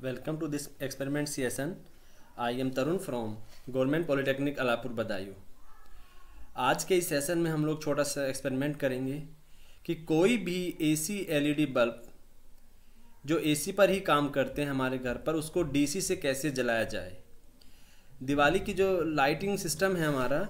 Welcome to this experiment session. I am Tarun from government polytechnic Alapur Badaun. आज के इस session में हम लोग छोटा सा एक्सपेरिमेंट करेंगे कि कोई भी एसी एलईडी बल्ब जो एसी पर ही काम करते हैं हमारे घर पर, उसको डीसी से कैसे जलाया जाए। दिवाली की जो लाइटिंग सिस्टम है हमारा,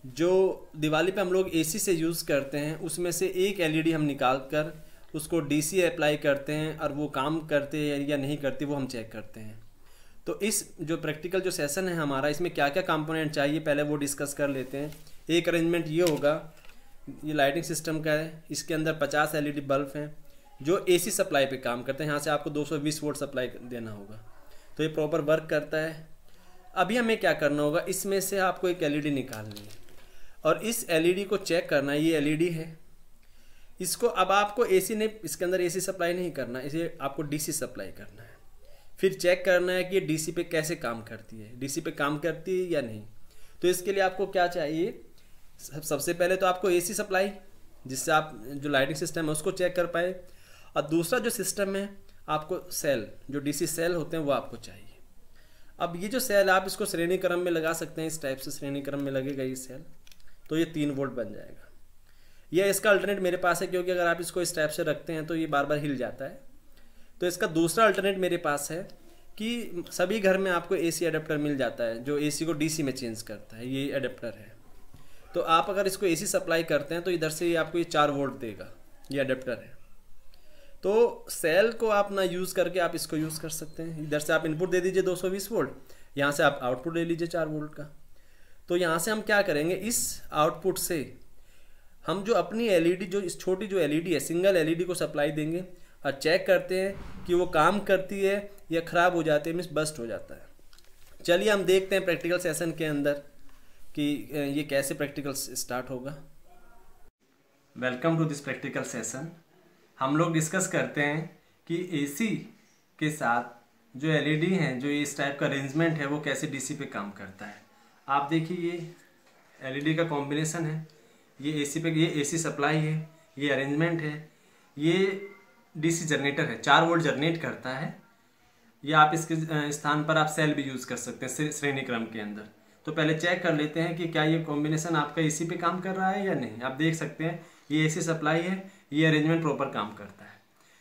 जो दिवाली पे हम लोग एसी से यूज़ करते हैं, उसमें से एक एलईडी हम निकाल कर उसको डीसी अप्लाई करते हैं और वो काम करते हैं या नहीं करते वो हम चेक करते हैं। तो इस जो प्रैक्टिकल जो सेशन है हमारा, इसमें क्या क्या कंपोनेंट चाहिए पहले वो डिस्कस कर लेते हैं। एक अरेंजमेंट ये होगा, ये लाइटिंग सिस्टम का है। इसके अंदर 50 एलईडी बल्ब हैं जो एसी सप्लाई पे काम करते हैं। यहाँ से आपको 220 वोल्ट सप्लाई देना होगा, तो ये प्रॉपर वर्क करता है। अभी हमें क्या करना होगा, इसमें से आपको एक एलईडी निकालनी है और इस एलईडी को चेक करना है। ये एलईडी है, इसको अब आपको एसी नहीं, इसके अंदर एसी सप्लाई नहीं करना, इसे आपको डीसी सप्लाई करना है। फिर चेक करना है कि ये डीसी पे कैसे काम करती है, डीसी पे काम करती है या नहीं। तो इसके लिए आपको क्या चाहिए, सबसे पहले तो आपको एसी सप्लाई, जिससे आप जो लाइटिंग सिस्टम है उसको चेक कर पाए। और दूसरा जो सिस्टम है, आपको सेल, जो डीसी सेल होते हैं वो आपको चाहिए। अब ये जो सेल, आप इसको श्रेणी क्रम में लगा सकते हैं। इस टाइप से श्रेणी क्रम में लगेगा ये सेल, तो ये 3 वोल्ट बन जाएगा। यह इसका अल्टरनेट मेरे पास है, क्योंकि अगर आप इसको इस टाइप से रखते हैं तो ये बार बार हिल जाता है। तो इसका दूसरा अल्टरनेट मेरे पास है कि सभी घर में आपको एसी अडेप्टर मिल जाता है जो एसी को डीसी में चेंज करता है। ये अडेप्टर है, तो आप अगर इसको एसी सप्लाई करते हैं तो इधर से ये आपको ये 4 वोल्ट देगा। ये अडेप्टर है, तो सेल को आप ना यूज़ करके आप इसको यूज़ कर सकते हैं। इधर से आप इनपुट दे दीजिए 220 वोल्ट, यहाँ से आप आउटपुट ले लीजिए 4 वोल्ट का। तो यहाँ से हम क्या करेंगे, इस आउटपुट से हम जो अपनी एलईडी, जो इस छोटी जो एलईडी है, सिंगल एलईडी को सप्लाई देंगे और चेक करते हैं कि वो काम करती है या ख़राब हो जाती है, मीन्स बस्ट हो जाता है। चलिए हम देखते हैं प्रैक्टिकल सेशन के अंदर कि ये कैसे प्रैक्टिकल स्टार्ट होगा। Welcome to this practical session. हम लोग डिस्कस करते हैं कि एसी के साथ जो एलईडी हैं, जो इस टाइप का अरेंजमेंट है, वो कैसे डीसी पे काम करता है। आप देखिए, ये एलईडी का कॉम्बिनेशन है, ये एसी पे, ये एसी सप्लाई है, ये अरेंजमेंट है, ये डीसी जनरेटर है, 4 वोल्ट जनरेट करता है। या आप इसके स्थान पर आप सेल भी यूज़ कर सकते हैं श्रेणी क्रम के अंदर। तो पहले चेक कर लेते हैं कि क्या ये कॉम्बिनेशन आपका एसी पे काम कर रहा है या नहीं। आप देख सकते हैं ये एसी सप्लाई है, ये अरेंजमेंट प्रॉपर काम करता है।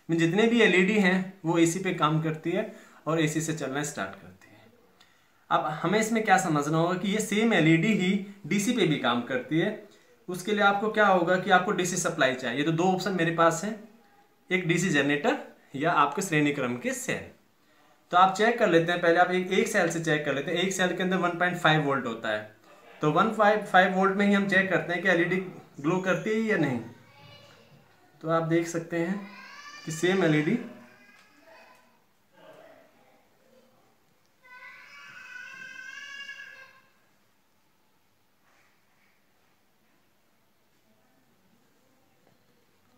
मैं जितने भी एलईडी हैं वो एसी पे काम करती है और एसी से चलना स्टार्ट करती है। अब हमें इसमें क्या समझना होगा कि ये सेम एलईडी ही डीसी पे भी काम करती है। उसके लिए आपको क्या होगा कि आपको डीसी सप्लाई चाहिए। तो 2 ऑप्शन मेरे पास है, एक डीसी जनरेटर या आपके श्रेणी क्रम के सेल। तो आप चेक कर लेते हैं, पहले आप एक सेल से चेक कर लेते हैं। एक सेल के अंदर 1.5 वोल्ट होता है, तो 1.5 वोल्ट में ही हम चेक करते हैं कि एलईडी ग्लो करती है या नहीं। तो आप देख सकते हैं कि सेम एलईडी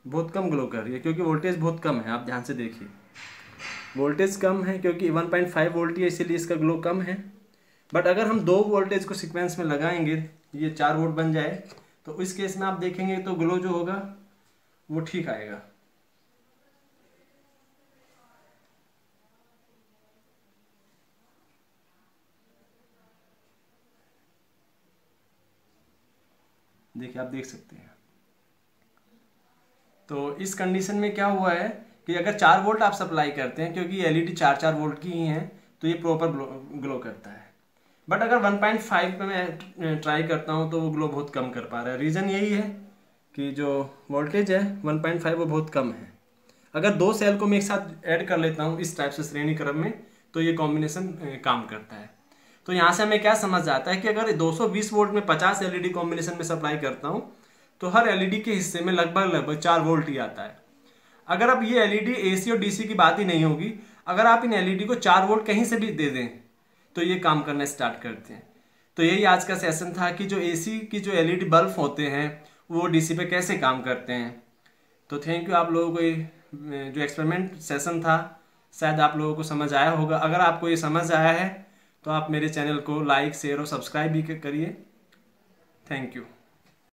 बहुत कम ग्लो कर रही है, क्योंकि वोल्टेज बहुत कम है। आप ध्यान से देखिए, वोल्टेज कम है क्योंकि 1.5 वोल्ट ही है, इसीलिए इसका ग्लो कम है। बट अगर हम 2 वोल्टेज को सीक्वेंस में लगाएंगे, ये 4 वोल्ट बन जाए, तो इस केस में आप देखेंगे तो ग्लो जो होगा वो ठीक आएगा। देखिए, आप देख सकते हैं। तो इस कंडीशन में क्या हुआ है कि अगर 4 वोल्ट आप सप्लाई करते हैं, क्योंकि एलईडी 4-4 वोल्ट की ही हैं, तो ये प्रॉपर ग्लो करता है। बट अगर 1.5 पे मैं ट्राई करता हूँ तो वो ग्लो बहुत कम कर पा रहा है। रीज़न यही है कि जो वोल्टेज है 1.5 वो बहुत कम है। अगर 2 सेल को मैं एक साथ ऐड कर लेता हूँ इस टाइप से श्रेणी क्रम में, तो ये कॉम्बिनेशन काम करता है। तो यहाँ से हमें क्या समझ आता है कि अगर 220 वोल्ट में 50 एलईडी कॉम्बिनेशन में सप्लाई करता हूँ, तो हर एलईडी के हिस्से में लगभग 4 वोल्ट ही आता है। अगर अब ये एलईडी एसी और डीसी की बात ही नहीं होगी, अगर आप इन एलईडी को 4 वोल्ट कहीं से भी दे दें तो ये काम करना स्टार्ट करते हैं। तो यही आज का सेशन था कि जो एसी की जो एलईडी बल्ब होते हैं वो डीसी पे कैसे काम करते हैं। तो थैंक यू। आप लोगों को ये जो एक्सपेरिमेंट सेशन था, शायद आप लोगों को समझ आया होगा। अगर आपको ये समझ आया है तो आप मेरे चैनल को लाइक, शेयर और सब्सक्राइब भी करिए। Thank you.